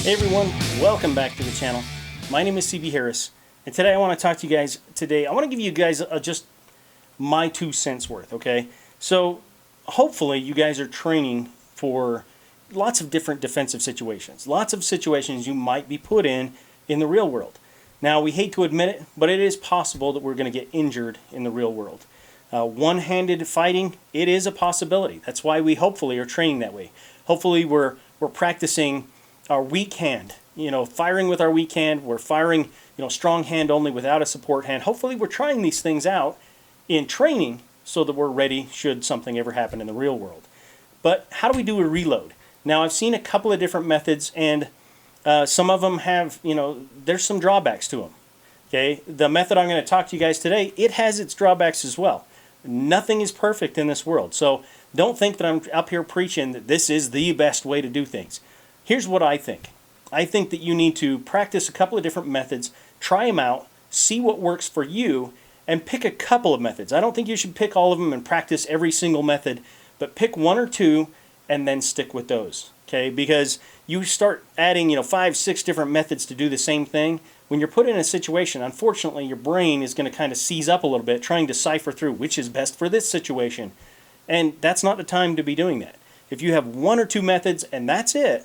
Hey everyone, welcome back to the channel. My name is CB Harris, and today I want to talk to you guys. I want to give you guys just my 2 cents worth, okay? So hopefully you guys are training for lots of different defensive situations, lots of situations you might be put in the real world. Now, we hate to admit it, but it is possible that we're going to get injured in the real world. One-handed fighting, it is a possibility. That's why we hopefully are training that way. Hopefully we're practicing our weak hand, firing with our weak hand. We're firing, strong hand only without a support hand. Hopefully we're trying these things out in training so that we're ready should something ever happen in the real world. But how do we do a reload? Now, I've seen a couple of different methods, and some of them have, there's some drawbacks to them. Okay, the method I'm going to talk to you guys today, it has its drawbacks as well. Nothing is perfect in this world, so don't think that I'm up here preaching that this is the best way to do things. Here's what I think. I think that you need to practice a couple of different methods, try them out, see what works for you, and pick a couple of methods. I don't think you should pick all of them and practice every single method, but pick one or two and then stick with those. Okay? Because you start adding, 5, 6 different methods to do the same thing. When you're put in a situation, unfortunately, your brain is going to kind of seize up a little bit, trying to decipher through which is best for this situation. And that's not the time to be doing that. If you have one or two methods and that's it,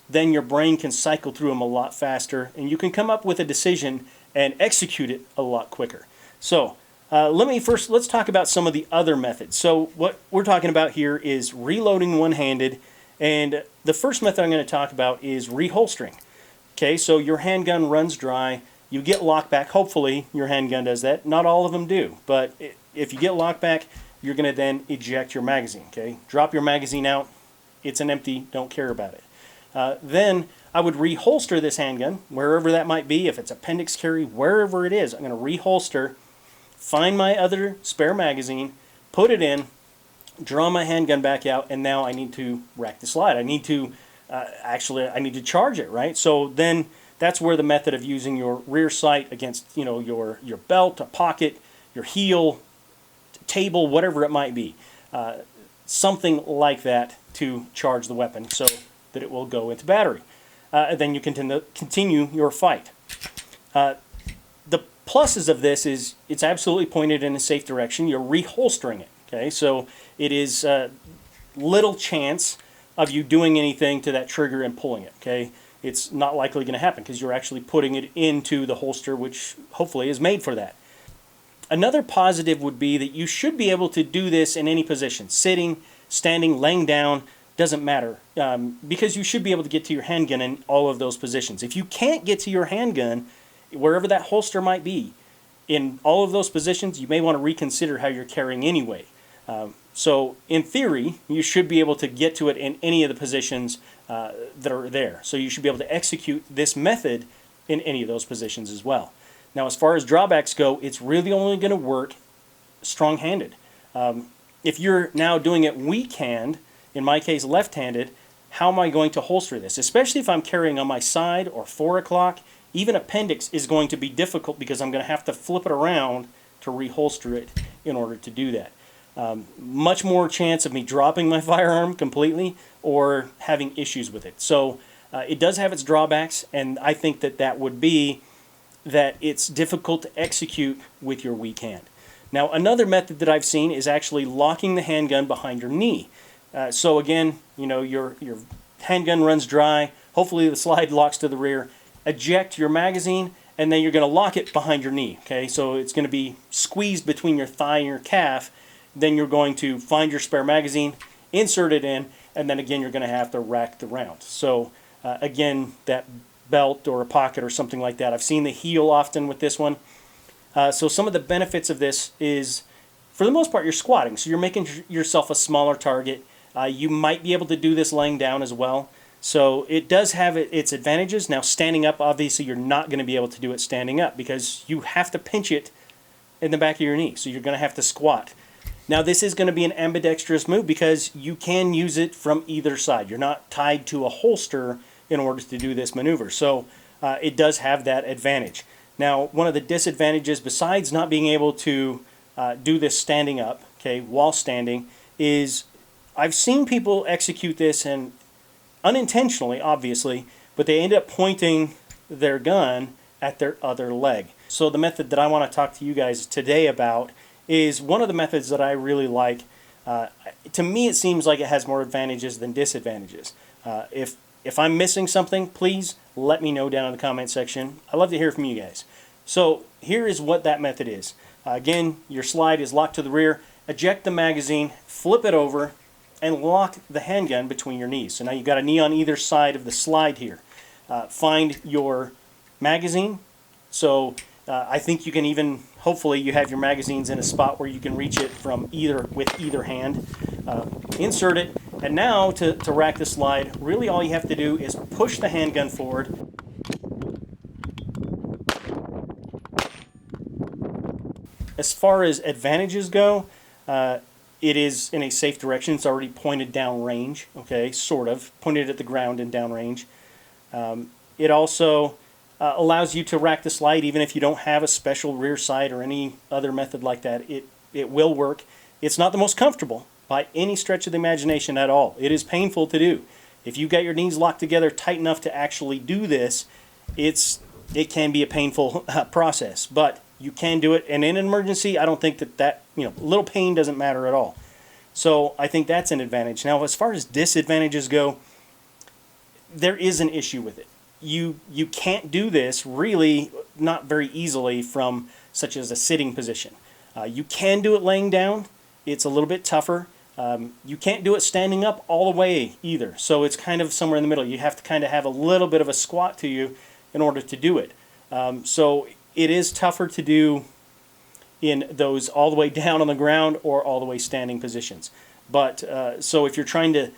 then your brain can cycle through them a lot faster, and you can come up with a decision and execute it a lot quicker. So let's talk about some of the other methods. So what we're talking about here is reloading one-handed, and the first method I'm going to talk about is reholstering. Okay, so your handgun runs dry, you get locked back. Hopefully your handgun does that. Not all of them do, but if you get locked back, you're going to then eject your magazine. Okay, drop your magazine out. It's an empty, don't care about it. Then I would reholster this handgun, wherever that might be. If it's appendix carry, wherever it is, I'm going to reholster, find my other spare magazine, put it in, draw my handgun back out, and now I need to rack the slide. I need to I need to charge it, right? So then that's where the method of using your rear sight against your belt, a pocket, your heel, table, whatever it might be, something like that to charge the weapon so that it will go into battery. Then you continue your fight. The pluses of this is it's absolutely pointed in a safe direction. You're reholstering it. Okay, so it is little chance of you doing anything to that trigger and pulling it. Okay, it's not likely going to happen because you're actually putting it into the holster, which hopefully is made for that. Another positive would be that you should be able to do this in any position, sitting, standing, laying down. Doesn't matter, because you should be able to get to your handgun in all of those positions. If you can't get to your handgun, wherever that holster might be, in all of those positions, you may want to reconsider how you're carrying anyway. So in theory, you should be able to get to it in any of the positions that are there. So you should be able to execute this method in any of those positions as well. Now, as far as drawbacks go, it's really only going to work strong-handed. If you're now doing it weak-hand, in my case left-handed, how am I going to holster this? Especially if I'm carrying on my side or 4 o'clock, even appendix is going to be difficult because I'm going to have to flip it around to reholster it in order to do that. Much more chance of me dropping my firearm completely or having issues with it. So it does have its drawbacks, and I think that would be that it's difficult to execute with your weak hand. Now, another method that I've seen is actually locking the handgun behind your knee. So again, your handgun runs dry. Hopefully the slide locks to the rear. Eject your magazine, and then you're going to lock it behind your knee. Okay, so it's going to be squeezed between your thigh and your calf. Then you're going to find your spare magazine, insert it in, and then again you're going to have to rack the round. So again, that belt or a pocket or something like that. I've seen the heel often with this one. So some of the benefits of this is, for the most part, you're squatting. So you're making yourself a smaller target. You might be able to do this laying down as well. So it does have its advantages. Now, standing up, obviously, you're not going to be able to do it standing up because you have to pinch it in the back of your knee. So you're going to have to squat. Now, this is going to be an ambidextrous move because you can use it from either side. You're not tied to a holster in order to do this maneuver. So it does have that advantage. Now, one of the disadvantages, besides not being able to do this standing up, okay, while standing, is I've seen people execute this, and unintentionally, obviously, but they end up pointing their gun at their other leg. So the method that I want to talk to you guys today about is one of the methods that I really like. To me, it seems like it has more advantages than disadvantages. If I'm missing something, please let me know down in the comment section. I love to hear from you guys. So here is what that method is. Again, your slide is locked to the rear. Eject the magazine, flip it over, and lock the handgun between your knees. So now you've got a knee on either side of the slide here. Find your magazine. So I think you can even, hopefully you have your magazines in a spot where you can reach it from with either hand. Insert it, and now to rack the slide, really all you have to do is push the handgun forward. As far as advantages go, it is in a safe direction. It's already pointed down range, okay, sort of, pointed at the ground and down range. It also allows you to rack the slide even if you don't have a special rear sight or any other method like that. It will work. It's not the most comfortable by any stretch of the imagination at all. It is painful to do. If you've got your knees locked together tight enough to actually do this, it can be a painful process, but you can do it. And in an emergency, I don't think that little pain doesn't matter at all. So I think that's an advantage. Now, as far as disadvantages go, there is an issue with it. You can't do this really not very easily from such as a sitting position. You can do it laying down. It's a little bit tougher. You can't do it standing up all the way either. So it's kind of somewhere in the middle. You have to kind of have a little bit of a squat to you in order to do it. So it is tougher to do in those all the way down on the ground or all the way standing positions. But so if you're trying to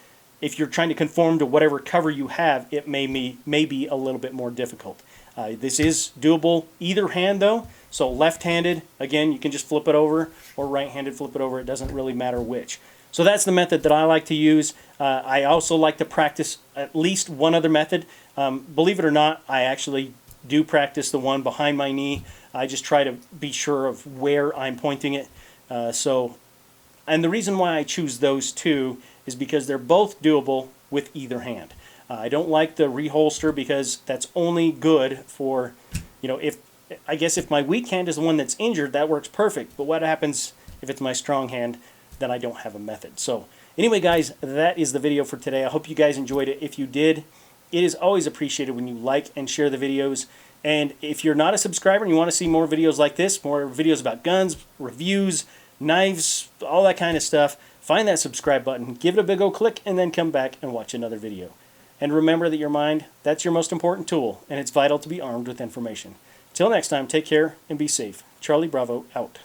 conform to whatever cover you have, it may be a little bit more difficult. This is doable either hand though. So left-handed, again, you can just flip it over, or right-handed, flip it over. It doesn't really matter which. So that's the method that I like to use. I also like to practice at least one other method. Believe it or not, I actually do practice the one behind my knee. I just try to be sure of where I'm pointing it. And the reason why I choose those two is because they're both doable with either hand. I don't like the reholster because that's only good for, if my weak hand is the one that's injured, that works perfect. But what happens if it's my strong hand? Then I don't have a method. So anyway, guys, that is the video for today. I hope you guys enjoyed it. If you did, it is always appreciated when you like and share the videos. And if you're not a subscriber and you want to see more videos like this, more videos about guns, reviews, knives, all that kind of stuff, find that subscribe button, give it a big old click, and then come back and watch another video. And remember that your mind, that's your most important tool, and it's vital to be armed with information. Till next time, take care and be safe. Charlie Bravo, out.